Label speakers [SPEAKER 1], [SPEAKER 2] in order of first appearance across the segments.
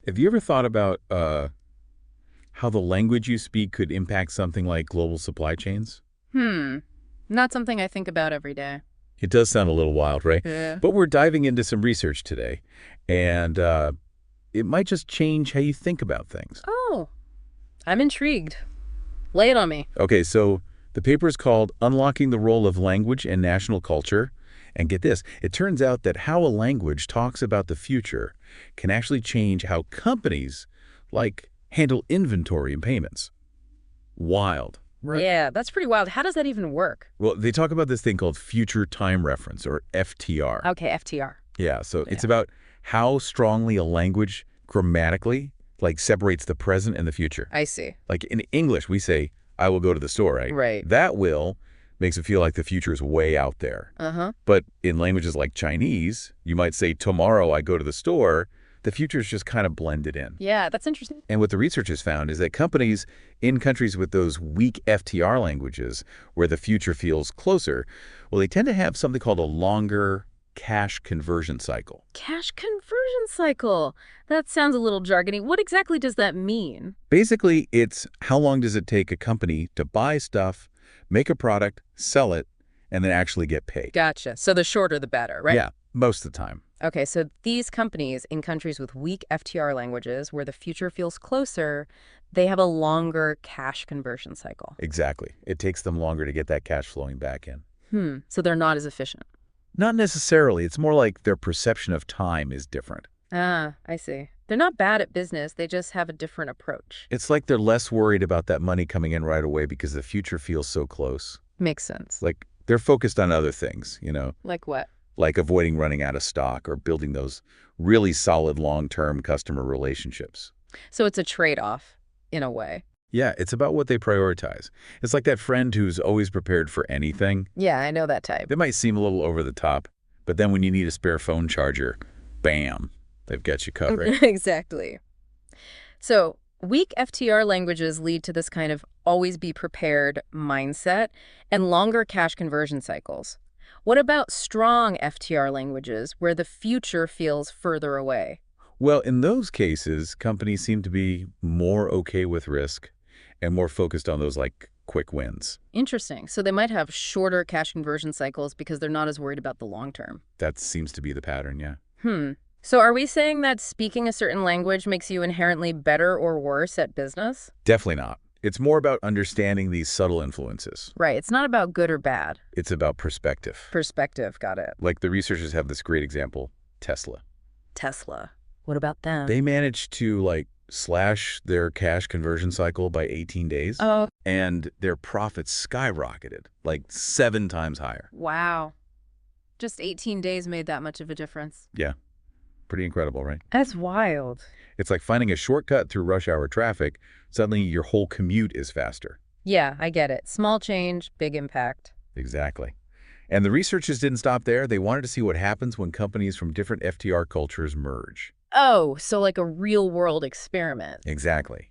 [SPEAKER 1] Have you ever thought about how the language you speak could impact something like global supply chains?
[SPEAKER 2] Hmm. Not something I think about every day.
[SPEAKER 1] It does sound a little wild, right?
[SPEAKER 2] Yeah.
[SPEAKER 1] But we're diving into some research today, and it might just change how you think about things.
[SPEAKER 2] Oh, I'm intrigued. Lay it on me.
[SPEAKER 1] Okay, so the paper is called Unlocking the Role of Language and National Culture. And get this, it turns out that how a language talks about the future can actually change how companies, like, handle inventory and payments. Wild. Right.
[SPEAKER 2] Yeah, that's pretty wild. How does that even work?
[SPEAKER 1] Well, they talk about this thing called future time reference, or FTR.
[SPEAKER 2] Okay, FTR.
[SPEAKER 1] Yeah, so
[SPEAKER 2] Yeah.
[SPEAKER 1] it's about how strongly a language grammatically, like, separates the present and the future.
[SPEAKER 2] I see.
[SPEAKER 1] Like in English, we say, I will go to the store, right?
[SPEAKER 2] Right.
[SPEAKER 1] That will makes it feel like the future is way out there.
[SPEAKER 2] Uh-huh.
[SPEAKER 1] But in languages like Chinese, you might say, tomorrow I go to the store. The future is just kind of blended in.
[SPEAKER 2] Yeah, that's interesting.
[SPEAKER 1] And what the research has found is that companies in countries with those weak FTR languages, where the future feels closer, well, they tend to have something called a longer cash conversion cycle.
[SPEAKER 2] Cash conversion cycle. That sounds a little jargony. What exactly does that mean?
[SPEAKER 1] Basically, it's how long does it take a company to buy stuff, make a product, sell it, and then actually get paid.
[SPEAKER 2] Gotcha. So the shorter the better, right?
[SPEAKER 1] Yeah, most of the time.
[SPEAKER 2] Okay, so these companies in countries with weak FTR languages where the future feels closer, they have a longer cash conversion cycle.
[SPEAKER 1] Exactly. It takes them longer to get that cash flowing back in.
[SPEAKER 2] So they're not as efficient.
[SPEAKER 1] Not necessarily. It's more like their perception of time is different.
[SPEAKER 2] Ah, I see. They're not bad at business, they just have a different approach.
[SPEAKER 1] It's like they're less worried about that money coming in right away because the future feels so close.
[SPEAKER 2] Makes sense.
[SPEAKER 1] Like they're focused on other things,
[SPEAKER 2] Like what?
[SPEAKER 1] like avoiding running out of stock or building those really solid long-term customer relationships.
[SPEAKER 2] So it's a trade-off, in a way.
[SPEAKER 1] Yeah, it's about what they prioritize. It's like that friend who's always prepared for anything.
[SPEAKER 2] Yeah, I know that type.
[SPEAKER 1] They might seem a little over the top, but then when you need a spare phone charger, bam, they've got you covered.
[SPEAKER 2] Exactly. So weak FTR languages lead to this kind of always be prepared mindset and longer cash conversion cycles. What about strong FTR languages where the future feels further away?
[SPEAKER 1] Well, in those cases, companies seem to be more okay with risk and more focused on those, like, quick wins.
[SPEAKER 2] Interesting. So they might have shorter cash conversion cycles because they're not as worried about the long term.
[SPEAKER 1] That seems to be the pattern, yeah.
[SPEAKER 2] So are we saying that speaking a certain language makes you inherently better or worse at business?
[SPEAKER 1] Definitely not. It's more about understanding these subtle influences.
[SPEAKER 2] Right. It's not about good or bad.
[SPEAKER 1] It's about perspective.
[SPEAKER 2] Perspective. Got it.
[SPEAKER 1] Like the researchers have this great example, Tesla.
[SPEAKER 2] Tesla. What about them?
[SPEAKER 1] They managed to, like, slash their cash conversion cycle by 18 days.
[SPEAKER 2] Oh,
[SPEAKER 1] And their profits skyrocketed, like 7 times higher.
[SPEAKER 2] wow. Just 18 days made that much of a difference.
[SPEAKER 1] Yeah, pretty incredible, right?
[SPEAKER 2] That's wild.
[SPEAKER 1] It's like finding a shortcut through rush hour traffic. Suddenly your whole commute is faster.
[SPEAKER 2] Yeah, I get it. Small change, big impact.
[SPEAKER 1] Exactly. And the researchers didn't stop there. They wanted to see what happens when companies from different FTR cultures merge.
[SPEAKER 2] Oh, so like a real-world experiment.
[SPEAKER 1] Exactly.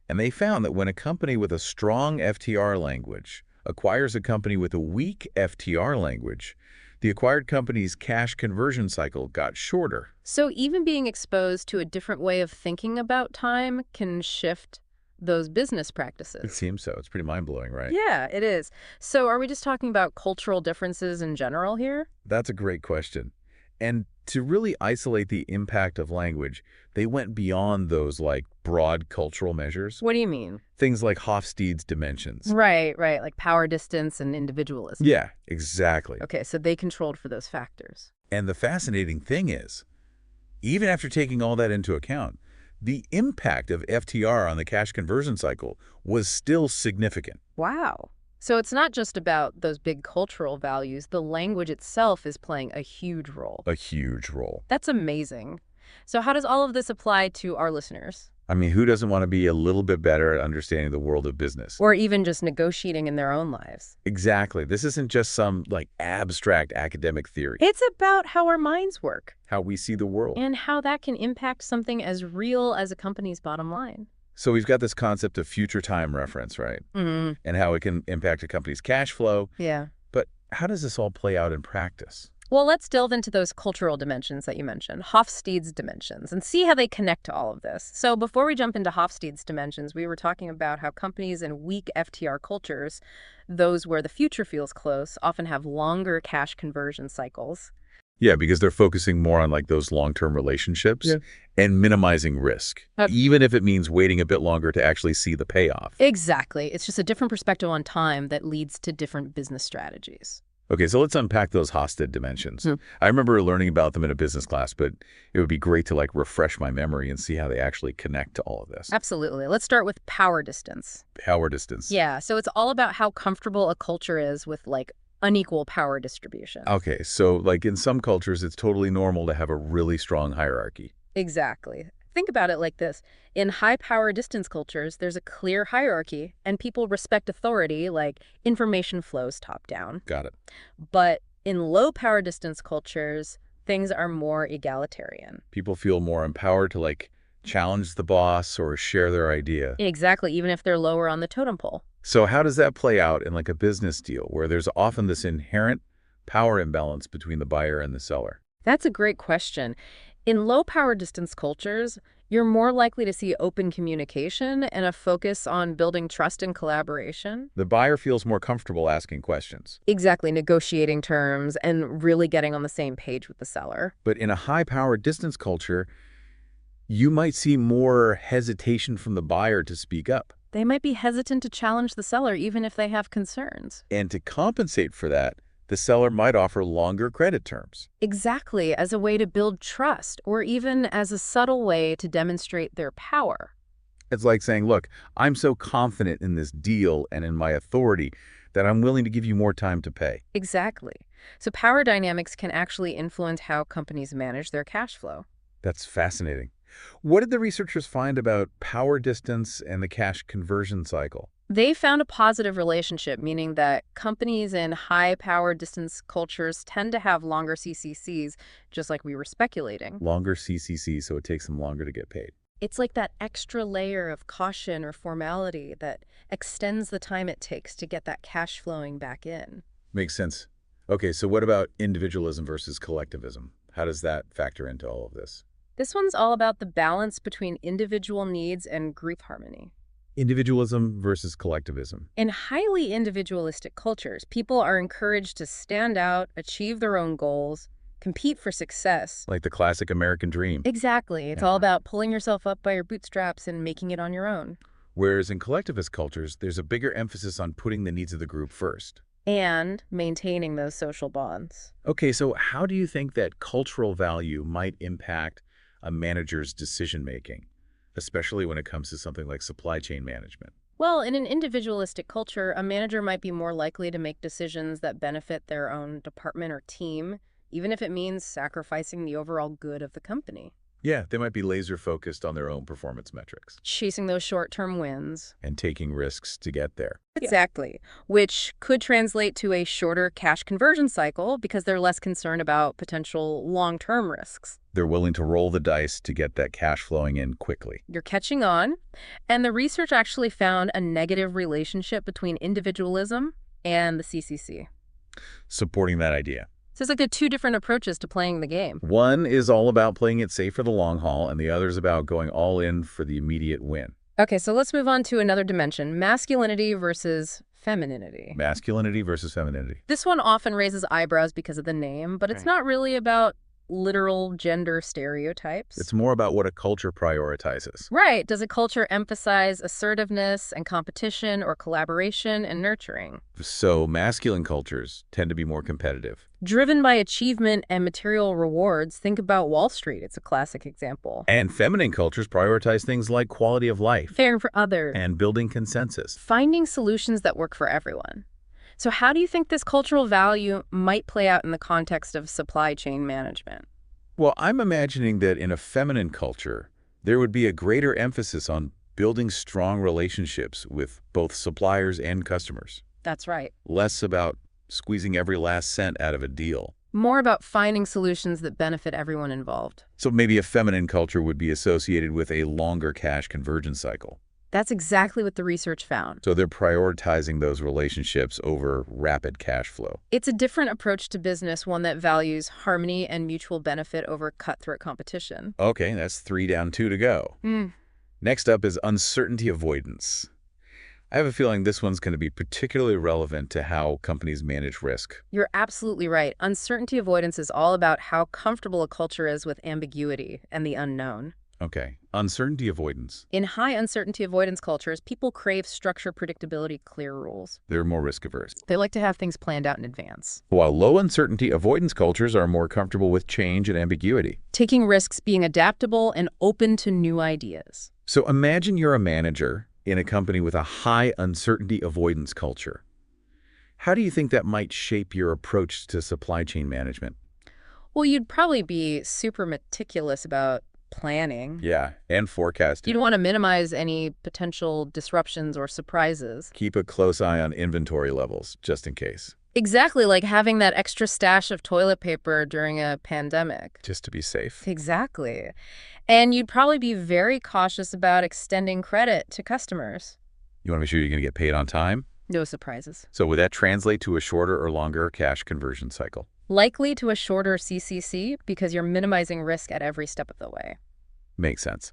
[SPEAKER 1] And they found that when a company with a strong FTR language acquires a company with a weak FTR language, the acquired company's cash conversion cycle got shorter.
[SPEAKER 2] So even being exposed to a different way of thinking about time can shift those business
[SPEAKER 1] It
[SPEAKER 2] practices.
[SPEAKER 1] seems so. It's pretty mind-blowing, right?
[SPEAKER 2] Yeah, it is. So are we just talking about cultural differences in general here?
[SPEAKER 1] That's a great question. And to really isolate the impact of language, they went beyond those, like, broad cultural measures.
[SPEAKER 2] What do you mean?
[SPEAKER 1] Things like Hofstede's dimensions.
[SPEAKER 2] Right, like power distance and individualism.
[SPEAKER 1] Yeah, exactly.
[SPEAKER 2] Okay, so they controlled for those factors.
[SPEAKER 1] And the fascinating thing is, even after taking all that into account, the impact of FTR on the cash conversion cycle was still significant.
[SPEAKER 2] Wow. So it's not just about those big cultural values. The language itself is playing a huge role.
[SPEAKER 1] A huge role.
[SPEAKER 2] That's amazing. So how does all of this apply to our listeners?
[SPEAKER 1] I mean, who doesn't want to be a little bit better at understanding the world of business?
[SPEAKER 2] Or even just negotiating in their own lives?
[SPEAKER 1] Exactly. This isn't just some, like, abstract academic theory.
[SPEAKER 2] It's about how our minds work
[SPEAKER 1] How we see the world.
[SPEAKER 2] and how that can impact something as real as a company's bottom line.
[SPEAKER 1] So we've got this concept of future time reference, right? And how it can impact a company's cash flow.
[SPEAKER 2] Yeah.
[SPEAKER 1] But how does this all play out in practice?
[SPEAKER 2] Well, let's delve into those cultural dimensions that you mentioned, Hofstede's dimensions, and see how they connect to all of this. So before we jump into Hofstede's dimensions, we were talking about how companies in weak FTR cultures, those where the future feels close, often have longer cash conversion cycles.
[SPEAKER 1] Yeah, because they're focusing more on like those long-term relationships
[SPEAKER 2] Yeah.
[SPEAKER 1] and minimizing risk, even if it means waiting a bit longer to actually see the payoff.
[SPEAKER 2] Exactly. It's just a different perspective on time that leads to different business strategies.
[SPEAKER 1] Okay, so let's unpack those Hofstede dimensions. I remember learning about them in a business class, but it would be great to like refresh my memory and see how they actually connect to all of this.
[SPEAKER 2] Absolutely. Let's start with power distance.
[SPEAKER 1] Power distance.
[SPEAKER 2] Yeah, so it's all about how comfortable a culture is with like unequal power distribution.
[SPEAKER 1] Okay, so like in some cultures, it's totally normal to have a really strong hierarchy.
[SPEAKER 2] Exactly. Think about it like this. In high power distance cultures, there's a clear hierarchy and people respect authority, like information flows top down.
[SPEAKER 1] Got it.
[SPEAKER 2] But in low power distance cultures, things are more egalitarian.
[SPEAKER 1] People feel more empowered to like challenge the boss or share their idea.
[SPEAKER 2] Exactly, even if they're lower on the totem pole.
[SPEAKER 1] So how does that play out in like a business deal where there's often this inherent power imbalance between the buyer and the seller?
[SPEAKER 2] That's a great question. In low power distance cultures, you're more likely to see open communication and a focus on building trust and collaboration.
[SPEAKER 1] The buyer feels more comfortable asking questions.
[SPEAKER 2] Exactly, negotiating terms and really getting on the same page with the seller.
[SPEAKER 1] But in a high-power distance culture, you might see more hesitation from the buyer to speak up.
[SPEAKER 2] They might be hesitant to challenge the seller even if they have concerns.
[SPEAKER 1] And to compensate for that, the seller might offer longer credit terms.
[SPEAKER 2] Exactly, as a way to build trust or even as a subtle way to demonstrate their power.
[SPEAKER 1] It's like saying, look, I'm so confident in this deal and in my authority that I'm willing to give you more time to pay.
[SPEAKER 2] Exactly. So power dynamics can actually influence how companies manage their cash flow.
[SPEAKER 1] That's fascinating. What did the researchers find about power distance and the cash conversion cycle?
[SPEAKER 2] They found a positive relationship, meaning that companies in high power distance cultures tend to have longer CCCs, just like we were speculating.
[SPEAKER 1] Longer CCC, so it takes them longer to get paid.
[SPEAKER 2] It's like that extra layer of caution or formality that extends the time it takes to get that cash flowing back in.
[SPEAKER 1] Makes sense. Okay, so what about individualism versus collectivism? How does that factor into all of this?
[SPEAKER 2] This one's all about the balance between individual needs and group harmony.
[SPEAKER 1] Individualism versus collectivism.
[SPEAKER 2] In highly individualistic cultures, people are encouraged to stand out, achieve their own goals, compete for success.
[SPEAKER 1] Like the classic American dream.
[SPEAKER 2] Exactly. It's all about pulling yourself up by your bootstraps and making it on your own.
[SPEAKER 1] Whereas in collectivist cultures, there's a bigger emphasis on putting the needs of the group first.
[SPEAKER 2] And maintaining those social bonds.
[SPEAKER 1] Okay, so how do you think that cultural value might impact a manager's decision-making, especially when it comes to something like supply chain management?
[SPEAKER 2] Well, in an individualistic culture, a manager might be more likely to make decisions that benefit their own department or team, even if it means sacrificing the overall good of the company.
[SPEAKER 1] Yeah, they might be laser-focused on their own performance metrics
[SPEAKER 2] Chasing those short-term wins.
[SPEAKER 1] and taking risks to get there.
[SPEAKER 2] Exactly, which could translate to a shorter cash conversion cycle because they're less concerned about potential long-term risks.
[SPEAKER 1] They're willing to roll the dice to get that cash flowing in quickly.
[SPEAKER 2] You're catching on, and the research actually found a negative relationship between individualism and the CCC.
[SPEAKER 1] Supporting that idea.
[SPEAKER 2] So it's like the two different approaches to playing the game.
[SPEAKER 1] One is all about playing it safe for the long haul, and the other is about going all in for the immediate win.
[SPEAKER 2] Okay, so let's move on to another dimension, masculinity versus femininity.
[SPEAKER 1] Masculinity versus femininity.
[SPEAKER 2] This one often raises eyebrows because of the name, but it's not really about literal gender stereotypes.
[SPEAKER 1] It's more about what a culture prioritizes.
[SPEAKER 2] Right. Does a culture emphasize assertiveness and competition or collaboration and nurturing?
[SPEAKER 1] So masculine cultures tend to be more competitive.
[SPEAKER 2] Driven by achievement and material rewards, think about Wall Street. It's a classic example.
[SPEAKER 1] And feminine cultures prioritize things like quality of life
[SPEAKER 2] Caring for others.
[SPEAKER 1] and building consensus.
[SPEAKER 2] Finding solutions that work for everyone. So how do you think this cultural value might play out in the context of supply chain management?
[SPEAKER 1] Well, I'm imagining that in a feminine culture, there would be a greater emphasis on building strong relationships with both suppliers and customers.
[SPEAKER 2] That's right.
[SPEAKER 1] Less about squeezing every last cent out of a deal.
[SPEAKER 2] More about finding solutions that benefit everyone involved.
[SPEAKER 1] So maybe a feminine culture would be associated with a longer cash conversion cycle.
[SPEAKER 2] That's exactly what the research found.
[SPEAKER 1] So they're prioritizing those relationships over rapid cash flow.
[SPEAKER 2] It's a different approach to business, one that values harmony and mutual benefit over cutthroat competition.
[SPEAKER 1] Okay, that's 3 down, 2 to go. Next up is uncertainty avoidance. I have a feeling this one's going to be particularly relevant to how companies manage risk.
[SPEAKER 2] You're absolutely right. Uncertainty avoidance is all about how comfortable a culture is with ambiguity and the unknown.
[SPEAKER 1] Okay, uncertainty avoidance.
[SPEAKER 2] In high uncertainty avoidance cultures, people crave structure, predictability, clear rules.
[SPEAKER 1] They're more risk averse.
[SPEAKER 2] They like to have things planned out in advance.
[SPEAKER 1] While low uncertainty avoidance cultures are more comfortable with change and ambiguity.
[SPEAKER 2] Taking risks, being adaptable, and open to new ideas.
[SPEAKER 1] So imagine you're a manager in a company with a high uncertainty avoidance culture. How do you think that might shape your approach to supply chain management?
[SPEAKER 2] Well, you'd probably be super meticulous about planning.
[SPEAKER 1] Yeah, and forecasting.
[SPEAKER 2] You'd want to minimize any potential disruptions or surprises.
[SPEAKER 1] Keep a close eye on inventory levels, just in case.
[SPEAKER 2] Exactly, like having that extra stash of toilet paper during a pandemic.
[SPEAKER 1] Just to be safe.
[SPEAKER 2] Exactly. And you'd probably be very cautious about extending credit to customers.
[SPEAKER 1] You want to make sure you're going to get paid on time?
[SPEAKER 2] No surprises.
[SPEAKER 1] So would that translate to a shorter or longer cash conversion cycle?
[SPEAKER 2] Likely to a shorter CCC because you're minimizing risk at every step of the way.
[SPEAKER 1] Makes sense.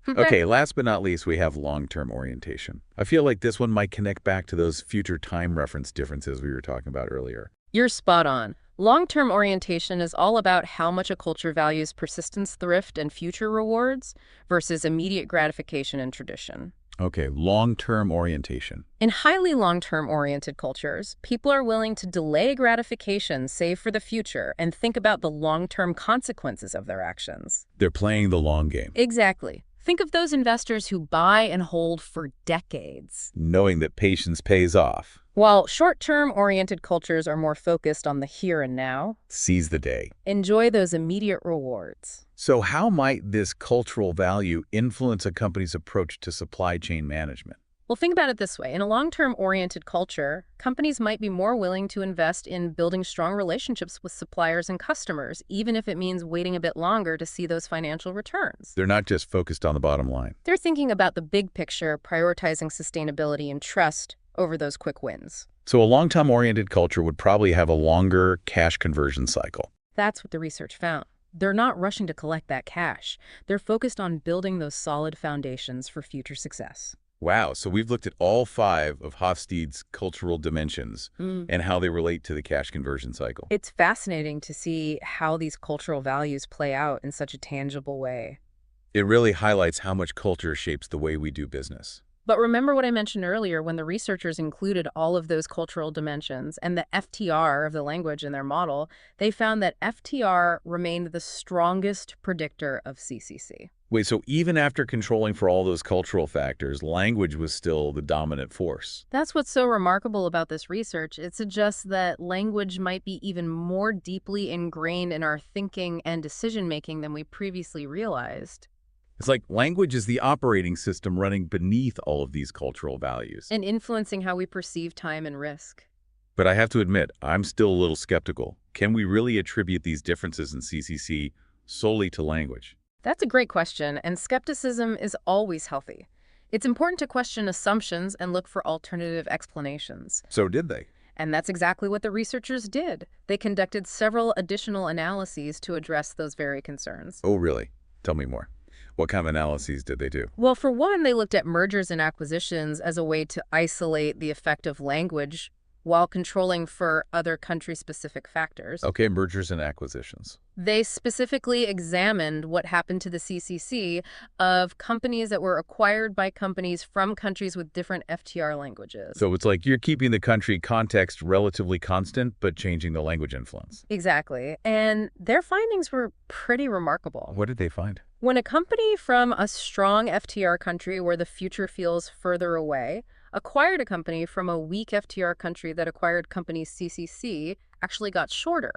[SPEAKER 1] Okay, last but not least, we have long-term orientation. I feel like this one might connect back to those future time reference differences we were talking about earlier.
[SPEAKER 2] You're spot on. Long-term orientation is all about how much a culture values persistence, thrift, and future rewards versus immediate gratification and tradition.
[SPEAKER 1] Okay, long-term orientation.
[SPEAKER 2] In highly long-term oriented cultures, people are willing to delay gratification, save for the future, and think about the long-term consequences of their actions.
[SPEAKER 1] They're playing the long game.
[SPEAKER 2] Exactly. Think of those investors who buy and hold for decades.
[SPEAKER 1] Knowing that patience pays off.
[SPEAKER 2] While short-term oriented cultures are more focused on the here and now,
[SPEAKER 1] Seize the day.
[SPEAKER 2] enjoy those immediate rewards.
[SPEAKER 1] So how might this cultural value influence a company's approach to supply chain management?
[SPEAKER 2] Well, think about it this way. In a long-term oriented culture, companies might be more willing to invest in building strong relationships with suppliers and customers, even if it means waiting a bit longer to see those financial returns.
[SPEAKER 1] They're not just focused on the bottom line.
[SPEAKER 2] They're thinking about the big picture, prioritizing sustainability and trust over those quick wins.
[SPEAKER 1] So a long-term oriented culture would probably have a longer cash conversion cycle.
[SPEAKER 2] That's what the research found. They're not rushing to collect that cash. They're focused on building those solid foundations for future success.
[SPEAKER 1] Wow, so we've looked at all 5 of Hofstede's cultural dimensions and how they relate to the cash conversion cycle.
[SPEAKER 2] It's fascinating to see how these cultural values play out in such a tangible way.
[SPEAKER 1] It really highlights how much culture shapes the way we do business.
[SPEAKER 2] But remember what I mentioned earlier when the researchers included all of those cultural dimensions and the FTR of the language in their model, they found that FTR remained the strongest predictor of CCC.
[SPEAKER 1] Wait, so even after controlling for all those cultural factors, language was still the dominant force?
[SPEAKER 2] That's what's so remarkable about this research. It suggests that language might be even more deeply ingrained in our thinking and decision-making than we previously realized.
[SPEAKER 1] It's like language is the operating system running beneath all of these cultural values.
[SPEAKER 2] And influencing how we perceive time and risk.
[SPEAKER 1] But I have to admit, I'm still a little skeptical. Can we really attribute these differences in CCC solely to language?
[SPEAKER 2] That's a great question, and skepticism is always healthy. It's important to question assumptions and look for alternative explanations.
[SPEAKER 1] So did they?
[SPEAKER 2] And that's exactly what the researchers did. They conducted several additional analyses to address those very concerns.
[SPEAKER 1] Oh, really? Tell me more. What kind of analyses did they do?
[SPEAKER 2] Well, for one, they looked at mergers and acquisitions as a way to isolate the effect of language while controlling for other country-specific factors.
[SPEAKER 1] Okay, mergers and acquisitions.
[SPEAKER 2] They specifically examined what happened to the CCC of companies that were acquired by companies from countries with different FTR languages.
[SPEAKER 1] So it's like you're keeping the country context relatively constant, but changing the language influence.
[SPEAKER 2] Exactly. And their findings were pretty remarkable.
[SPEAKER 1] What did they find?
[SPEAKER 2] When a company from a strong FTR country where the future feels further away acquired a company from a weak FTR country that acquired companies CCC actually got shorter.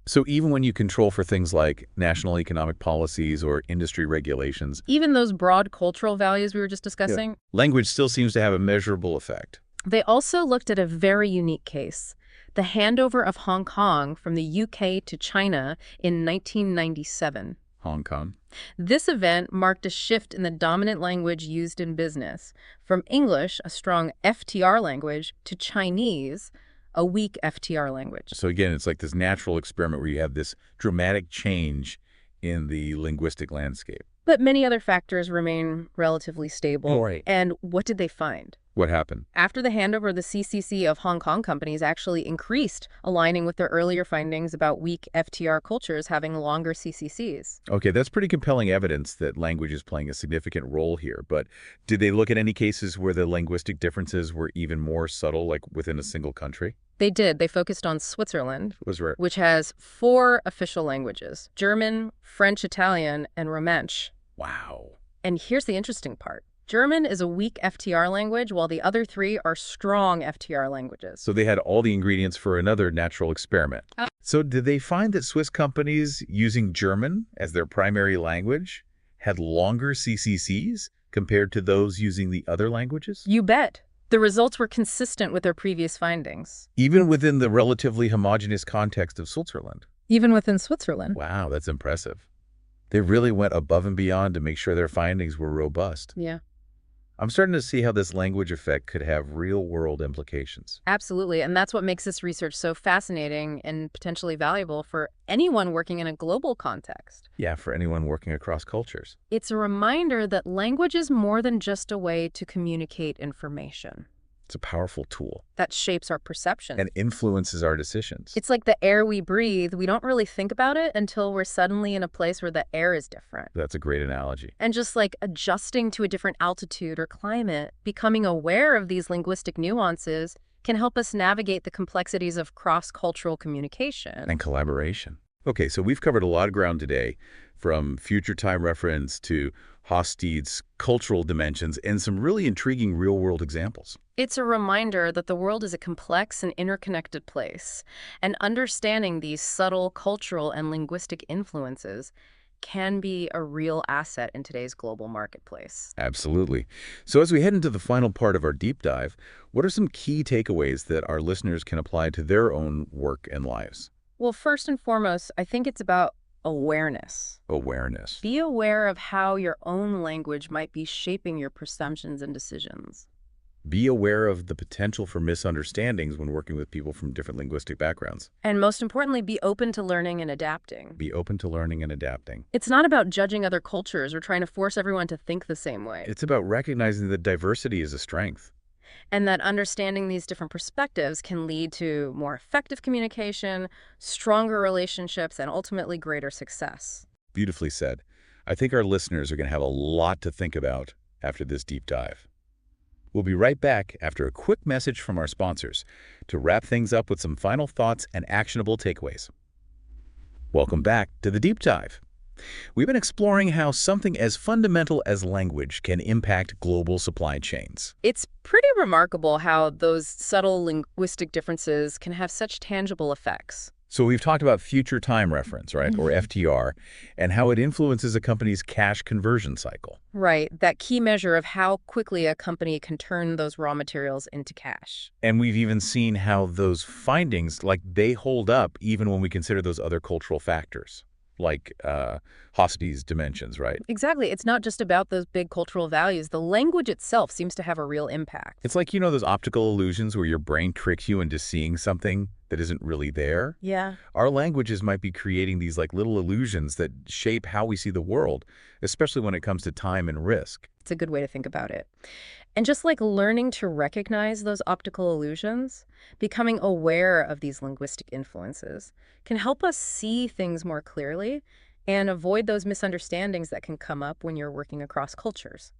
[SPEAKER 1] So even when you control for things like national economic policies or industry regulations,
[SPEAKER 2] Even those broad cultural values we were just discussing,
[SPEAKER 1] language still seems to have a measurable effect.
[SPEAKER 2] They also looked at a very unique case, the handover of Hong Kong from the UK to China in 1997.
[SPEAKER 1] Hong Kong.
[SPEAKER 2] This event marked a shift in the dominant language used in business, from English, a strong FTR language, to Chinese, a weak FTR language.
[SPEAKER 1] So again, it's like this natural experiment where you have this dramatic change in the linguistic landscape.
[SPEAKER 2] But many other factors remain relatively stable.
[SPEAKER 1] Right.
[SPEAKER 2] And what did they find?
[SPEAKER 1] What happened?
[SPEAKER 2] After the handover, the CCC of Hong Kong companies actually increased, aligning with their earlier findings about weak FTR cultures having longer CCCs.
[SPEAKER 1] Okay, that's pretty compelling evidence that language is playing a significant role here. But did they look at any cases where the linguistic differences were even more subtle, like within a single country?
[SPEAKER 2] They did. They focused on Switzerland,
[SPEAKER 1] Was rare.
[SPEAKER 2] which has 4 official languages: German, French, Italian, and Romansh.
[SPEAKER 1] Wow.
[SPEAKER 2] And here's the interesting part. German is a weak FTR language, while the other 3 are strong FTR languages.
[SPEAKER 1] So they had all the ingredients for another natural experiment.
[SPEAKER 2] Oh.
[SPEAKER 1] So did they find that Swiss companies using German as their primary language had longer CCCs compared to those using the other languages?
[SPEAKER 2] You bet. The results were consistent with their previous findings.
[SPEAKER 1] Even within the relatively homogeneous context of Switzerland.
[SPEAKER 2] Even within Switzerland.
[SPEAKER 1] Wow, that's impressive. They really went above and beyond to make sure their findings were robust.
[SPEAKER 2] Yeah.
[SPEAKER 1] I'm starting to see how this language effect could have real-world implications.
[SPEAKER 2] Absolutely, and that's what makes this research so fascinating and potentially valuable for anyone working in a global context.
[SPEAKER 1] Yeah, for anyone working across cultures.
[SPEAKER 2] It's a reminder that language is more than just a way to communicate information.
[SPEAKER 1] It's a powerful tool
[SPEAKER 2] That shapes our perception.
[SPEAKER 1] and influences our decisions.
[SPEAKER 2] It's like the air we breathe. We don't really think about it until we're suddenly in a place where the air is different.
[SPEAKER 1] That's a great analogy.
[SPEAKER 2] And just like adjusting to a different altitude or climate, becoming aware of these linguistic nuances can help us navigate the complexities of cross-cultural communication.
[SPEAKER 1] And collaboration. Okay, so we've covered a lot of ground today, from future time reference to Hofstede's cultural dimensions and some really intriguing real-world examples.
[SPEAKER 2] It's a reminder that the world is a complex and interconnected place, and understanding these subtle cultural and linguistic influences can be a real asset in today's global marketplace.
[SPEAKER 1] Absolutely. So as we head into the final part of our deep dive, what are some key takeaways that our listeners can apply to their own work and lives?
[SPEAKER 2] Well, first and foremost, I think it's about awareness.
[SPEAKER 1] Awareness.
[SPEAKER 2] Be aware of how your own language might be shaping your perceptions and decisions.
[SPEAKER 1] Be aware of the potential for misunderstandings when working with people from different linguistic backgrounds.
[SPEAKER 2] And most importantly, be open to learning and adapting.
[SPEAKER 1] Be open to learning and adapting.
[SPEAKER 2] It's not about judging other cultures or trying to force everyone to think the same way.
[SPEAKER 1] It's about recognizing that diversity is a strength.
[SPEAKER 2] And that understanding these different perspectives can lead to more effective communication, stronger relationships, and ultimately greater success.
[SPEAKER 1] Beautifully said. I think our listeners are going to have a lot to think about after this deep dive. We'll be right back after a quick message from our sponsors to wrap things up with some final thoughts and actionable takeaways. Welcome back to the deep dive. We've been exploring how something as fundamental as language can impact global supply chains.
[SPEAKER 2] It's pretty remarkable how those subtle linguistic differences can have such tangible effects.
[SPEAKER 1] So we've talked about future time reference, right, or FTR, and how it influences a company's cash conversion cycle.
[SPEAKER 2] Right, that key measure of how quickly a company can turn those raw materials into cash.
[SPEAKER 1] And we've even seen how those findings, like, they hold up even when we consider those other cultural factors, like Hofstede's dimensions, right?
[SPEAKER 2] Exactly. It's not just about those big cultural values. The language itself seems to have a real impact.
[SPEAKER 1] It's like, those optical illusions where your brain tricks you into seeing something that isn't really there.
[SPEAKER 2] Yeah.
[SPEAKER 1] Our languages might be creating these like little illusions that shape how we see the world, especially when it comes to time and risk.
[SPEAKER 2] It's a good way to think about it. And just like learning to recognize those optical illusions, becoming aware of these linguistic influences can help us see things more clearly and avoid those misunderstandings that can come up when you're working across cultures.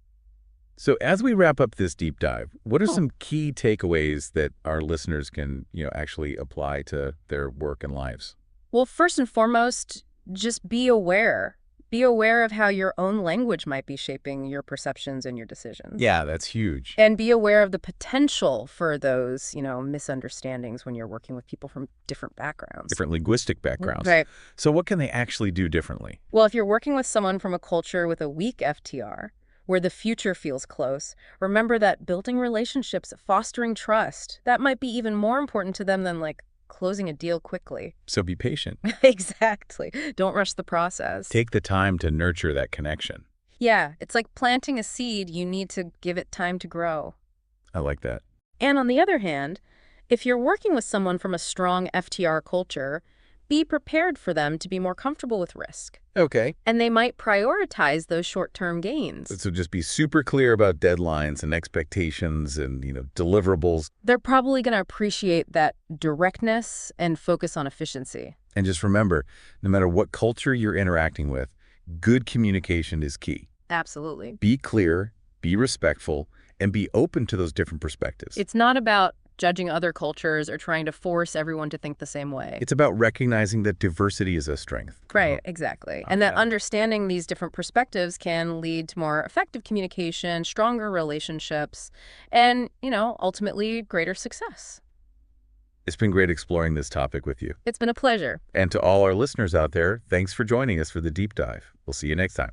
[SPEAKER 1] So as we wrap up this deep dive, what are some key takeaways that our listeners can, actually apply to their work and lives?
[SPEAKER 2] Well, first and foremost, just be aware. Be aware of how your own language might be shaping your perceptions and your decisions.
[SPEAKER 1] Yeah, that's huge.
[SPEAKER 2] And be aware of the potential for those, misunderstandings when you're working with people from different backgrounds.
[SPEAKER 1] Different linguistic backgrounds.
[SPEAKER 2] Right.
[SPEAKER 1] So what can they actually do differently?
[SPEAKER 2] Well, if you're working with someone from a culture with a weak FTR, where the future feels close, remember that building relationships, fostering trust, that might be even more important to them than, closing a deal quickly.
[SPEAKER 1] So be patient.
[SPEAKER 2] Exactly. Don't rush the process.
[SPEAKER 1] Take the time to nurture that connection.
[SPEAKER 2] Yeah, it's like planting a seed. You need to give it time to grow.
[SPEAKER 1] I like that.
[SPEAKER 2] And on the other hand, if you're working with someone from a strong FTR culture, be prepared for them to be more comfortable with risk.
[SPEAKER 1] Okay.
[SPEAKER 2] And they might prioritize those short-term gains.
[SPEAKER 1] So just be super clear about deadlines and expectations and, deliverables.
[SPEAKER 2] They're probably going to appreciate that directness and focus on efficiency.
[SPEAKER 1] And just remember, no matter what culture you're interacting with, good communication is key.
[SPEAKER 2] Absolutely.
[SPEAKER 1] Be clear, be respectful, and be open to those different perspectives.
[SPEAKER 2] It's not about judging other cultures or trying to force everyone to think the same way.
[SPEAKER 1] It's about recognizing that diversity is a strength.
[SPEAKER 2] Right, exactly. And that understanding these different perspectives can lead to more effective communication, stronger relationships, and, ultimately greater success.
[SPEAKER 1] It's been great exploring this topic with you.
[SPEAKER 2] It's been a pleasure.
[SPEAKER 1] And to all our listeners out there, thanks for joining us for the deep dive. We'll see you next time.